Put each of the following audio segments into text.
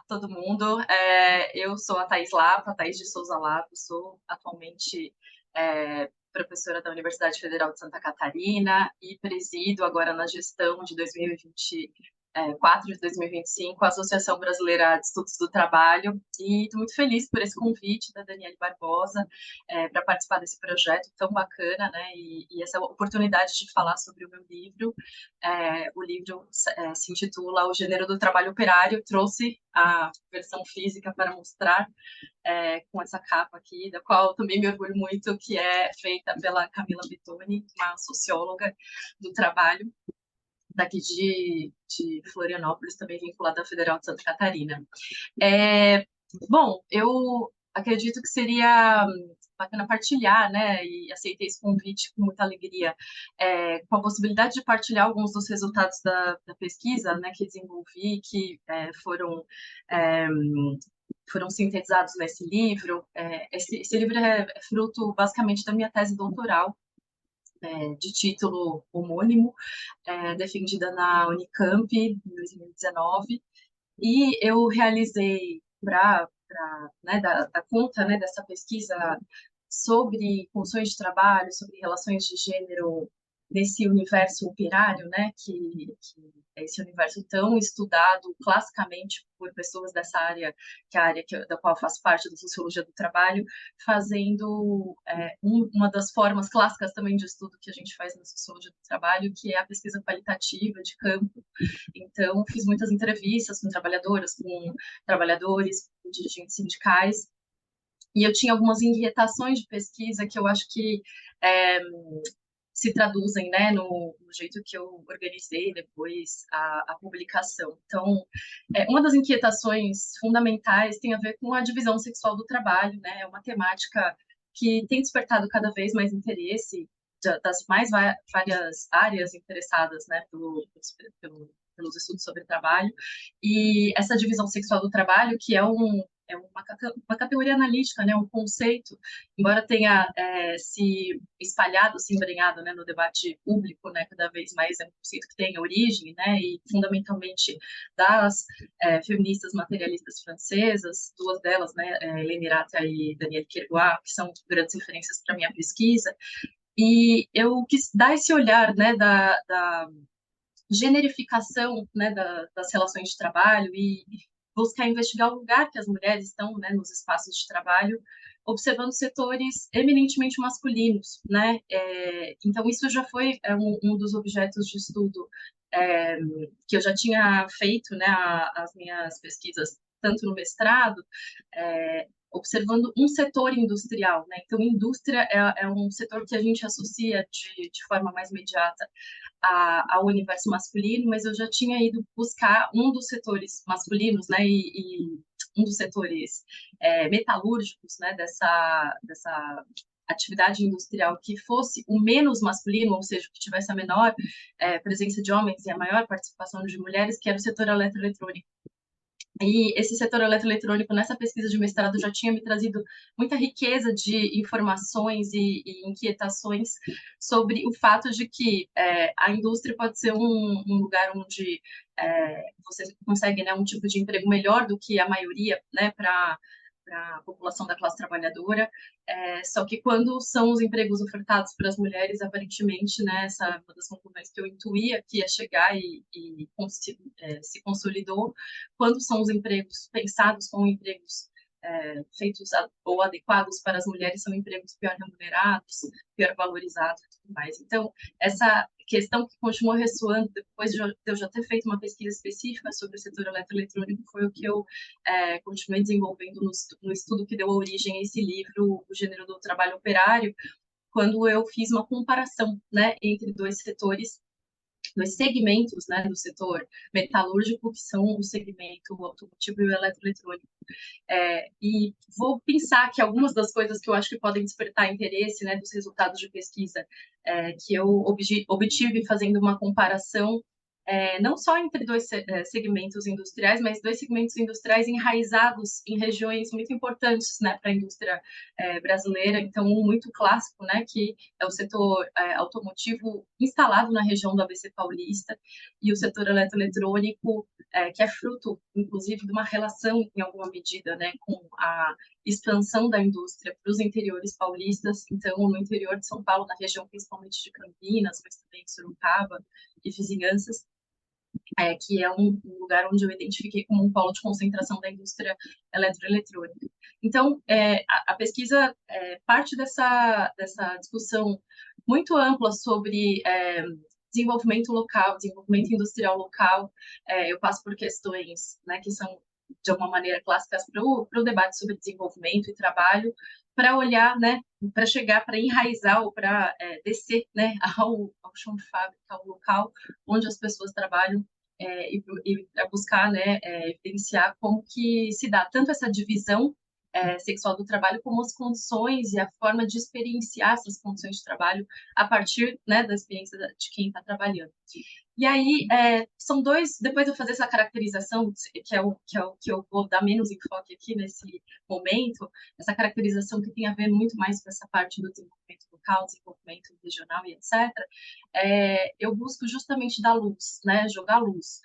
todo mundo. Eu sou a Thaís Lapa, Thaís de Souza Lapa, sou atualmente professora da Universidade Federal de Santa Catarina e presido agora na gestão de 2024 de 2025 a Associação Brasileira de Estudos do Trabalho, e estou muito feliz por esse convite da Daniele Barbosa para participar desse projeto tão bacana, né? E essa oportunidade de falar sobre o meu livro. O livro se intitula O Gênero do Trabalho Operário. Trouxe a versão física para mostrar com essa capa aqui, da qual também me orgulho muito, que é feita pela Camila Bittoni, uma socióloga do trabalho daqui de Florianópolis, também vinculada à Federal de Santa Catarina. Bom, eu acredito que seria bacana partilhar, né, e aceitei esse convite com muita alegria, com a possibilidade de partilhar alguns dos resultados da pesquisa, né, que desenvolvi, que foram sintetizados nesse livro. Esse livro é fruto, basicamente, da minha tese doutoral, de título homônimo, defendida na Unicamp, em 2019, e eu realizei, né, da conta, né, dessa pesquisa sobre condições de trabalho, sobre relações de gênero nesse universo operário, né, que é esse universo tão estudado classicamente por pessoas dessa área, que é a área da qual eu faço parte, da sociologia do trabalho, fazendo uma das formas clássicas também de estudo que a gente faz na sociologia do trabalho, que é a pesquisa qualitativa de campo. Então, fiz muitas entrevistas com trabalhadoras, com trabalhadores, com dirigentes sindicais, e eu tinha algumas inquietações de pesquisa que eu acho que se traduzem, né, no jeito que eu organizei depois a publicação. Então, uma das inquietações fundamentais tem a ver com a divisão sexual do trabalho, né? É uma temática que tem despertado cada vez mais interesse das mais várias áreas interessadas, né, pelos estudos sobre trabalho. E essa divisão sexual do trabalho, que é uma categoria analítica, né, um conceito, embora tenha se espalhado, se embrenhado, né, no debate público, né, cada vez mais é um conceito que tem origem, né, e fundamentalmente das feministas materialistas francesas, duas delas, né, Hélène Iratta e Danielle Querois, que são grandes referências para minha pesquisa. E eu quis dar esse olhar, né, da generificação, né, das relações de trabalho, e buscar investigar o lugar que as mulheres estão, né, nos espaços de trabalho, observando setores eminentemente masculinos, né? Então, isso já foi um dos objetos de estudo que eu já tinha feito, né, as minhas pesquisas, tanto no mestrado, observando um setor industrial, né? Então, indústria é um setor que a gente associa de forma mais imediata ao universo masculino, mas eu já tinha ido buscar um dos setores masculinos, né, e um dos setores metalúrgicos, né, dessa atividade industrial que fosse o menos masculino, ou seja, que tivesse a menor presença de homens e a maior participação de mulheres, que era o setor eletroeletrônico. E esse setor eletroeletrônico, nessa pesquisa de mestrado, já tinha me trazido muita riqueza de informações e inquietações sobre o fato de que a indústria pode ser um lugar onde você consegue, né, um tipo de emprego melhor do que a maioria, né, para a população da classe trabalhadora, só que quando são os empregos ofertados para as mulheres, aparentemente, né, essa é uma das conclusões que eu intuía que ia chegar e se consolidou, quando são os empregos pensados como empregos feitos ou adequados para as mulheres, são empregos pior remunerados, pior valorizados e tudo mais. Então, essa questão que continuou ressoando depois de eu já ter feito uma pesquisa específica sobre o setor eletroeletrônico foi o que eu continuei desenvolvendo no estudo que deu origem a esse livro, O Gênero do Trabalho Operário, quando eu fiz uma comparação, né, entre dois setores, dois segmentos, né, do setor metalúrgico, que são o segmento automotivo e o eletroeletrônico. E vou pensar que algumas das coisas que eu acho que podem despertar interesse, né, dos resultados de pesquisa que eu obtive fazendo uma comparação não só entre dois segmentos industriais, mas dois segmentos industriais enraizados em regiões muito importantes, né, para a indústria brasileira. Então, um muito clássico, né, que é o setor automotivo instalado na região do ABC Paulista, e o setor eletroeletrônico, que é fruto, inclusive, de uma relação, em alguma medida, né, com a expansão da indústria para os interiores paulistas. Então, no interior de São Paulo, na região principalmente de Campinas, mas também de Sorocaba e vizinhanças, que é um lugar onde eu identifiquei como um polo de concentração da indústria eletroeletrônica. Então, a pesquisa parte dessa discussão muito ampla sobre desenvolvimento local, desenvolvimento industrial local. Eu passo por questões, né, que são, de alguma maneira, clássicas para o debate sobre desenvolvimento e trabalho, para olhar, né, para chegar, para enraizar ou para descer, né, ao chão de fábrica, ao local onde as pessoas trabalham, e para buscar, né, evidenciar como que se dá tanto essa divisão sexual do trabalho, como as condições e a forma de experienciar essas condições de trabalho a partir, né, da experiência de quem está trabalhando. E aí, são dois, depois de eu fazer essa caracterização, que é o que eu vou dar menos enfoque aqui nesse momento, essa caracterização que tem a ver muito mais com essa parte do desenvolvimento local, desenvolvimento regional e etc., eu busco justamente dar luz, né, jogar luz.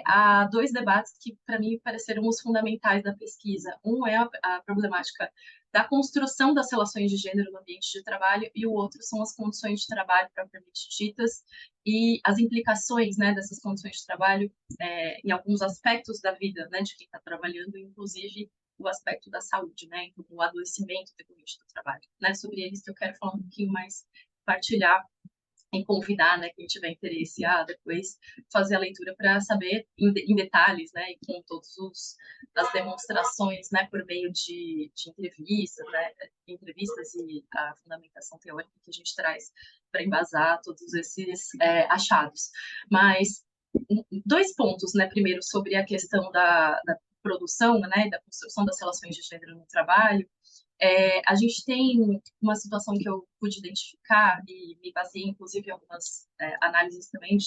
Há dois debates que, para mim, pareceram os fundamentais da pesquisa. Um é a problemática da construção das relações de gênero no ambiente de trabalho, e o outro são as condições de trabalho propriamente ditas e as implicações, né, dessas condições de trabalho em alguns aspectos da vida, né, de quem está trabalhando, inclusive o aspecto da saúde, né, então, o adoecimento decorrente do trabalho, né, sobre eles que eu quero falar um pouquinho mais, partilhar e convidar, né, quem tiver interesse a depois fazer a leitura para saber em detalhes, né, e com todas as demonstrações, né, por meio de entrevistas, né, entrevistas e a fundamentação teórica que a gente traz para embasar todos esses achados. Mas dois pontos, né, primeiro sobre a questão da produção, né, da construção das relações de gênero no trabalho. A gente tem uma situação que eu pude identificar e me baseei, inclusive, em algumas análises também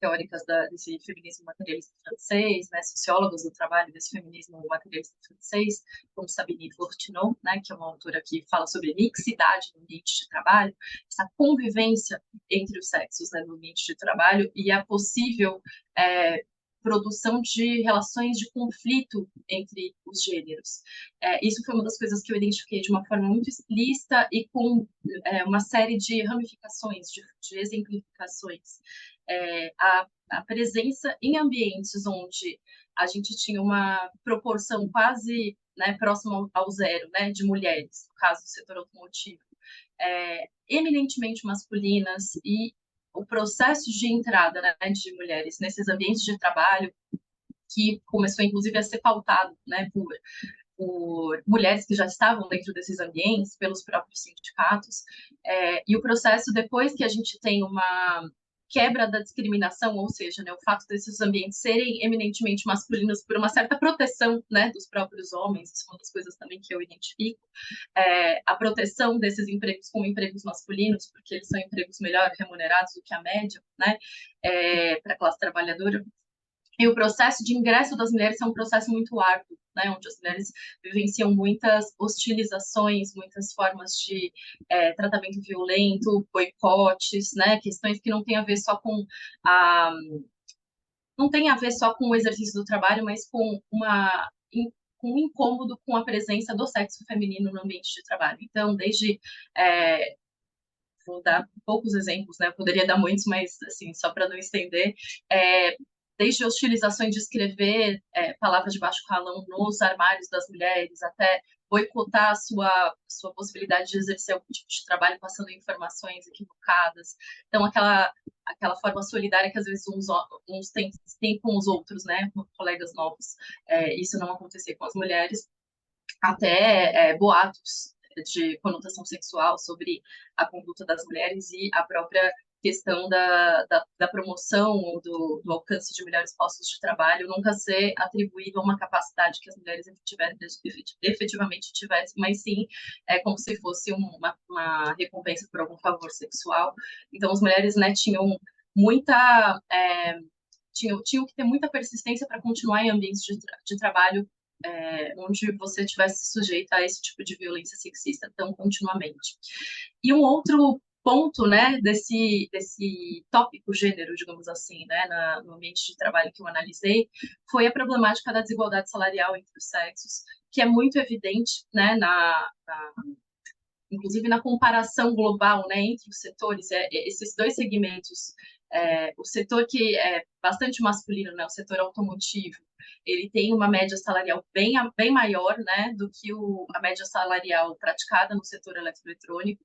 teóricas desse feminismo materialista francês, né, sociólogos do trabalho desse feminismo materialista francês, como Sabine Fortunot, né, que é uma autora que fala sobre mixidade no ambiente de trabalho, essa convivência entre os sexos, né, no ambiente de trabalho, e a possível produção de relações de conflito entre os gêneros. Isso foi uma das coisas que eu identifiquei de uma forma muito explícita e com uma série de ramificações, de exemplificações. A presença em ambientes onde a gente tinha uma proporção quase, né, próxima ao zero, né, de mulheres, no caso do setor automotivo, eminentemente masculinas, e o processo de entrada, né, de mulheres nesses ambientes de trabalho, que começou inclusive a ser pautado, né, por mulheres que já estavam dentro desses ambientes, pelos próprios sindicatos, e o processo depois que a gente tem uma quebra da discriminação, ou seja, né, o fato desses ambientes serem eminentemente masculinos por uma certa proteção, né, dos próprios homens, isso é uma das coisas também que eu identifico, a proteção desses empregos como empregos masculinos, porque eles são empregos melhor remunerados do que a média, né, para a classe trabalhadora. E o processo de ingresso das mulheres é um processo muito árduo, né, onde as mulheres vivenciam muitas hostilizações, muitas formas de tratamento violento, boicotes, né, questões que não têm a ver só com não tem a ver só com o exercício do trabalho, mas com com um incômodo com a presença do sexo feminino no ambiente de trabalho. Então, desde vou dar poucos exemplos, né? Eu poderia dar muitos, mas assim, só para não estender, desde hostilizações de escrever palavras de baixo calão nos armários das mulheres, até boicotar a sua possibilidade de exercer algum tipo de trabalho passando informações equivocadas. Então, aquela forma solidária que às vezes uns têm com os outros, né? Com colegas novos. Isso não acontecia com as mulheres. Até boatos de conotação sexual sobre a conduta das mulheres e a própria questão da promoção ou do alcance de melhores postos de trabalho nunca ser atribuído a uma capacidade que as mulheres efetivamente tivessem, mas sim como se fosse uma recompensa por algum favor sexual. Então, as mulheres, né, tinham muita tinham que ter muita persistência para continuar em ambientes de trabalho onde você tivesse sujeito a esse tipo de violência sexista tão continuamente. E um outro ponto, né, desse tópico gênero, digamos assim, né, no ambiente de trabalho que eu analisei, foi a problemática da desigualdade salarial entre os sexos, que é muito evidente, né, inclusive na comparação global, né, entre os setores, esses dois segmentos, o setor que é bastante masculino, né, o setor automotivo, ele tem uma média salarial bem maior, né, do que a média salarial praticada no setor eletroeletrônico.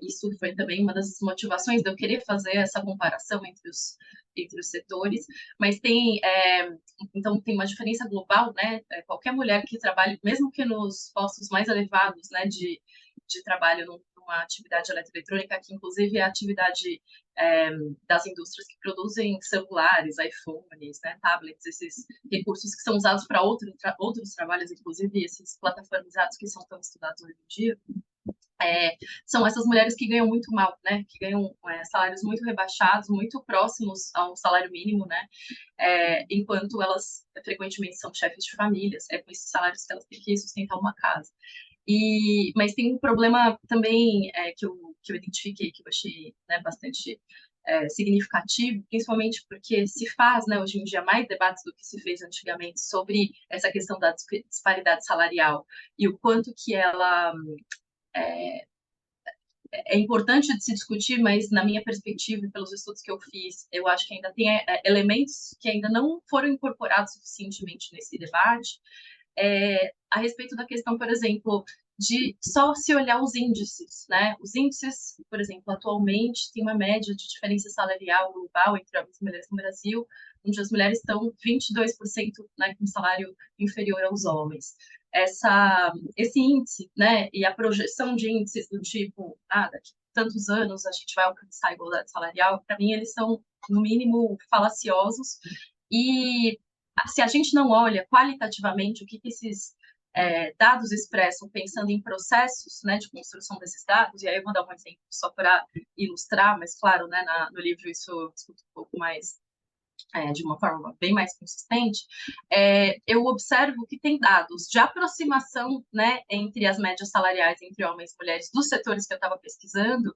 Isso foi também uma das motivações de eu querer fazer essa comparação entre os setores, mas então tem uma diferença global, né? Qualquer mulher que trabalhe, mesmo que nos postos mais elevados, né, de trabalho numa atividade eletroeletrônica, que inclusive é a atividade das indústrias que produzem celulares, iPhones, né, tablets, esses recursos que são usados para outros trabalhos, inclusive esses plataformizados que são tão estudados hoje em dia. São essas mulheres que ganham muito mal, né? Que ganham salários muito rebaixados, muito próximos ao salário mínimo, né? Enquanto elas frequentemente são chefes de famílias, com esses salários que elas têm que sustentar uma casa. Mas tem um problema também que eu identifiquei, que eu achei, né, bastante significativo, principalmente porque se faz, né, hoje em dia, mais debates do que se fez antigamente sobre essa questão da disparidade salarial e o quanto que ela é importante de se discutir, mas na minha perspectiva e pelos estudos que eu fiz, eu acho que ainda tem elementos que ainda não foram incorporados suficientemente nesse debate, a respeito da questão, por exemplo, de só se olhar os índices, né? Os índices, por exemplo, atualmente tem uma média de diferença salarial global entre homens e mulheres no Brasil, onde as mulheres estão 22%, né, com salário inferior aos homens. Esse índice, né, e a projeção de índices do tipo, daqui a tantos anos a gente vai alcançar a igualdade salarial, para mim eles são, no mínimo, falaciosos. E se a gente não olha qualitativamente o que esses dados expressam, pensando em processos, né, de construção desses dados, e aí eu vou dar um exemplo só para ilustrar, mas claro, né, no livro isso eu discuto um pouco mais de uma forma bem mais consistente, eu observo que tem dados de aproximação, né, entre as médias salariais entre homens e mulheres dos setores que eu estava pesquisando,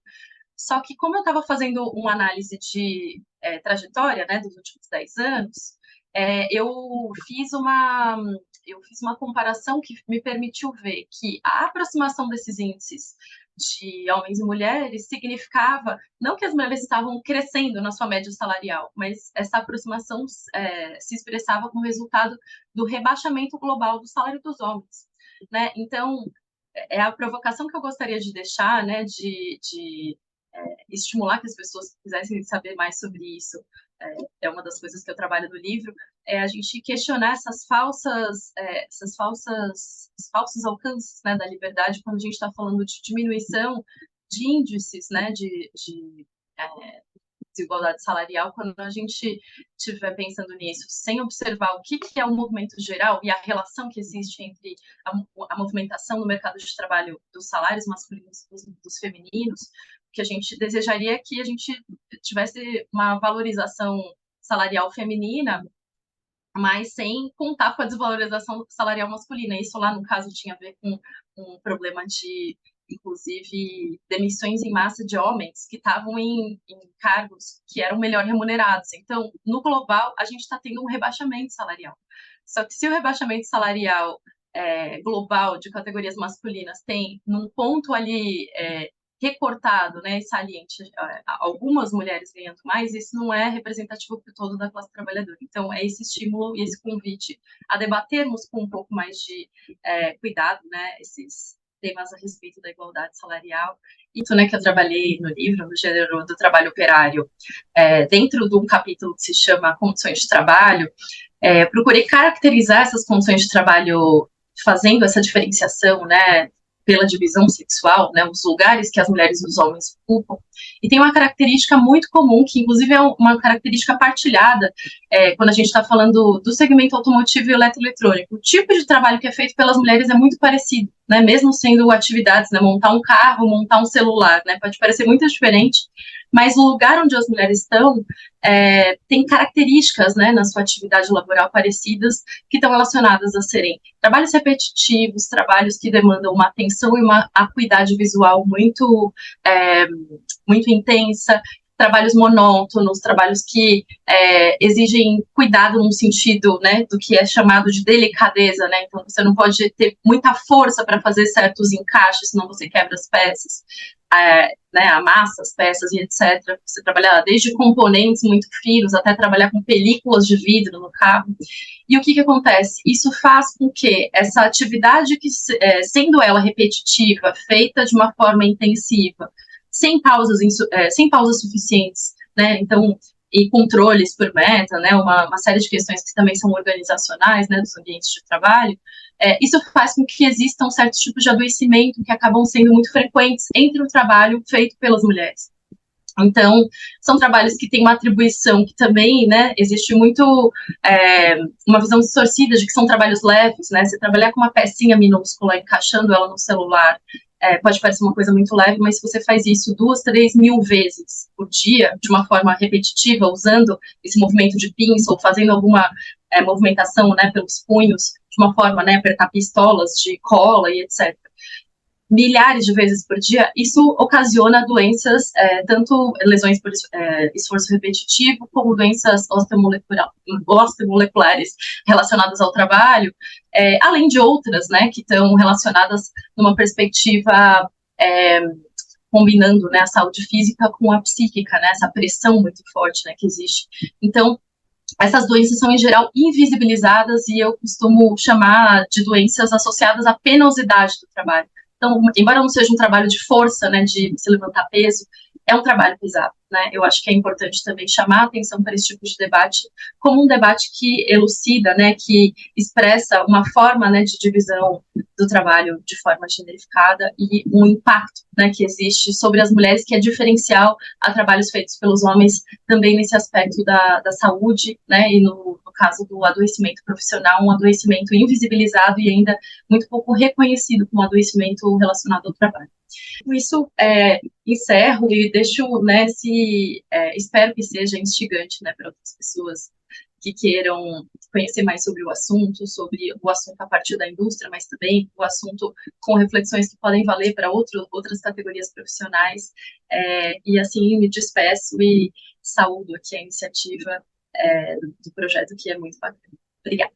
só que como eu estava fazendo uma análise de trajetória, né, dos últimos 10 anos, eu fiz uma comparação que me permitiu ver que a aproximação desses índices de homens e mulheres significava não que as mulheres estavam crescendo na sua média salarial, mas essa aproximação se expressava como resultado do rebaixamento global do salário dos homens, né? Então, é a provocação que eu gostaria de deixar, né, de estimular que as pessoas quisessem saber mais sobre isso. É uma das coisas que eu trabalho no livro, a gente questionar esses falsos alcances, né, da liberdade quando a gente está falando de diminuição de índices, né, de desigualdade salarial, quando a gente estiver pensando nisso, sem observar o que é o movimento geral e a relação que existe entre a movimentação no mercado de trabalho dos salários masculinos e dos femininos, que a gente desejaria que a gente tivesse uma valorização salarial feminina, mas sem contar com a desvalorização salarial masculina. Isso lá, no caso, tinha a ver com um problema de, inclusive, demissões em massa de homens que estavam em cargos que eram melhor remunerados. Então, no global, a gente está tendo um rebaixamento salarial. Só que se o rebaixamento salarial global de categorias masculinas tem, num ponto ali recortado, né, saliente, algumas mulheres ganhando mais, isso não é representativo para todo da classe trabalhadora. Então, é esse estímulo e esse convite a debatermos com um pouco mais de cuidado, né, esses temas a respeito da igualdade salarial. Isso, né, que eu trabalhei no livro, no gênero do trabalho operário, dentro de um capítulo que se chama Condições de Trabalho, procurei caracterizar essas condições de trabalho fazendo essa diferenciação, né, pela divisão sexual, né, os lugares que as mulheres e os homens ocupam. E tem uma característica muito comum, que inclusive é uma característica partilhada, quando a gente está falando do segmento automotivo e eletroeletrônico. O tipo de trabalho que é feito pelas mulheres é muito parecido, né? Mesmo sendo atividades, né? Montar um carro, montar um celular, né? Pode parecer muito diferente, mas o lugar onde as mulheres estão tem características, né, na sua atividade laboral parecidas, que estão relacionadas a serem trabalhos repetitivos, trabalhos que demandam uma atenção e uma acuidade visual muito intensa, trabalhos monótonos, trabalhos que exigem cuidado no sentido, né, do que é chamado de delicadeza, né, então você não pode ter muita força para fazer certos encaixes, senão você quebra as peças, né, amassa as peças e etc. Você trabalhar desde componentes muito finos até trabalhar com películas de vidro no carro. E o que acontece? Isso faz com que essa atividade, sendo ela repetitiva, feita de uma forma intensiva, sem pausas suficientes, né? Então, e controles por meta, né? Uma série de questões que também são organizacionais, né? Dos ambientes de trabalho. Isso faz com que existam certos tipos de adoecimento que acabam sendo muito frequentes entre o trabalho feito pelas mulheres. Então, são trabalhos que têm uma atribuição que também, né, existe muito uma visão distorcida de que são trabalhos leves, né, você trabalhar com uma pecinha minúscula, encaixando ela no celular, pode parecer uma coisa muito leve, mas se você faz isso 2, 3 mil vezes por dia, de uma forma repetitiva, usando esse movimento de pinça ou fazendo alguma movimentação, né, pelos punhos, de uma forma, né, apertar pistolas de cola e etc., milhares de vezes por dia, isso ocasiona doenças, tanto lesões por esforço repetitivo, como doenças osteomoleculares relacionadas ao trabalho, além de outras, né, que estão relacionadas numa perspectiva combinando, né, a saúde física com a psíquica, né, essa pressão muito forte, né, que existe. Então, essas doenças são, em geral, invisibilizadas e eu costumo chamar de doenças associadas à penosidade do trabalho. Então, embora não seja um trabalho de força, né, de se levantar peso, é um trabalho pesado, né? Eu acho que é importante também chamar a atenção para esse tipo de debate, como um debate que elucida, né, que expressa uma forma, né, de divisão do trabalho de forma generificada e um impacto, né, que existe sobre as mulheres que é diferencial a trabalhos feitos pelos homens também nesse aspecto da saúde, né, e no caso do adoecimento profissional, um adoecimento invisibilizado e ainda muito pouco reconhecido como adoecimento relacionado ao trabalho. Com isso, encerro e deixo, né, espero que seja instigante, né, para outras pessoas que queiram conhecer mais sobre o assunto a partir da indústria, mas também o assunto com reflexões que podem valer para outras categorias profissionais. E assim me despeço e saúdo aqui a iniciativa do projeto, que é muito bacana. Obrigada.